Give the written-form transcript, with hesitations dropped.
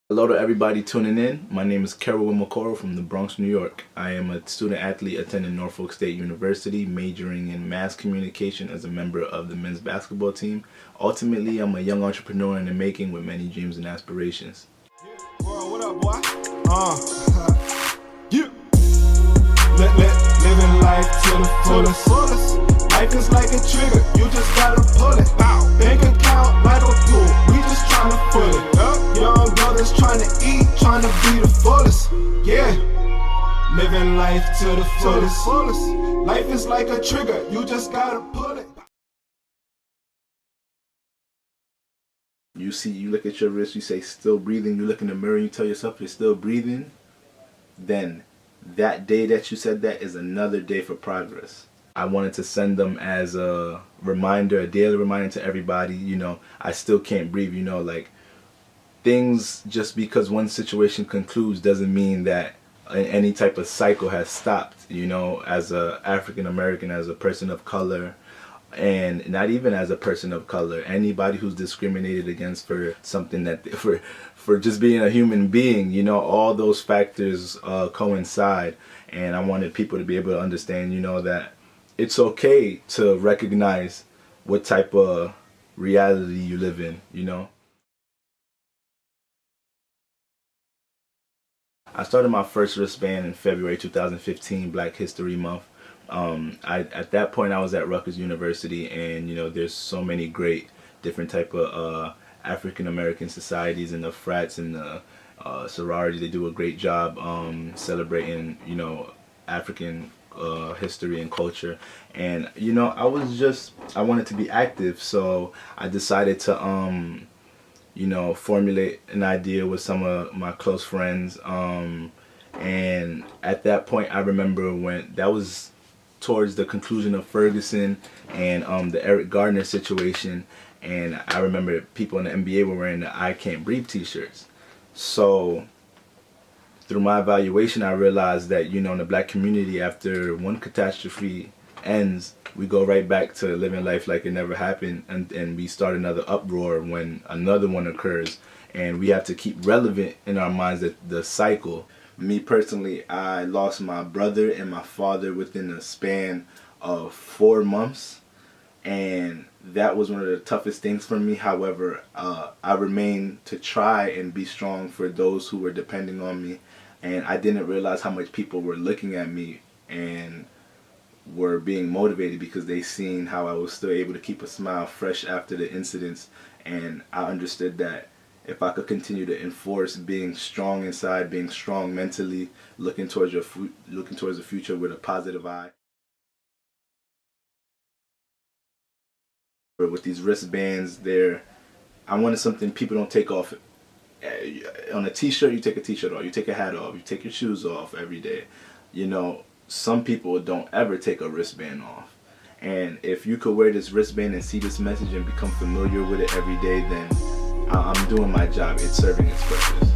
Hello to everybody tuning in. My name is Nkereuwem Okoro from the Bronx, New York. I am a student athlete attending Norfolk State University, majoring in mass communication as a member of the men's basketball team. Ultimately, I'm a young entrepreneur in the making with many dreams and aspirations. Bro, what up, boy? Yeah. Living life to the fullest. Life is like a trigger, you just gotta pull it. Bank account like a pool, we just tryna pull it. Young brothers tryna eat, tryna be the fullest. Yeah. Living life to the fullest. Life is like a trigger, you just gotta pull it. You look at your wrist, you say still breathing, you look in the mirror, you tell yourself you're still breathing, then that day that you said that is another day for progress. I wanted to send them as a reminder, a daily reminder to everybody, I still can't breathe, like things, just because one situation concludes doesn't mean that any type of cycle has stopped, as a African American, as a person of color, and not even as a person of color, anybody who's discriminated against for something that for just being a human being, all those factors coincide. And I wanted people to be able to understand, that it's okay to recognize what type of reality you live in, I started my first wristband in February 2015, Black History Month. At that point I was at Rutgers University, and there's so many great different type of African American societies, and the frats and the sororities. They do a great job celebrating African history and culture. And I wanted to be active, so I decided to formulate an idea with some of my close friends. And at that point, I remember when that was towards the conclusion of Ferguson and the Eric Gardner situation. And I remember people in the NBA were wearing the "I Can't Breathe" t-shirts. So through my evaluation, I realized that, in the black community, after one catastrophe ends, we go right back to living life like it never happened, and we start another uproar when another one occurs. And we have to keep relevant in our minds that the cycle. Me personally, I lost my brother and my father within a span of 4 months, and that was one of the toughest things for me. However, I remained to try and be strong for those who were depending on me, and I didn't realize how much people were looking at me and were being motivated because they seen how I was still able to keep a smile fresh after the incidents. And I understood that if I could continue to enforce being strong inside, being strong mentally, looking towards the future with a positive eye. With these wristbands, I wanted something people don't take off. On a t-shirt, you take a t-shirt off, you take a hat off, you take your shoes off every day. Some people don't ever take a wristband off. And if you could wear this wristband and see this message and become familiar with it every day, then I'm doing my job. It's serving its purpose.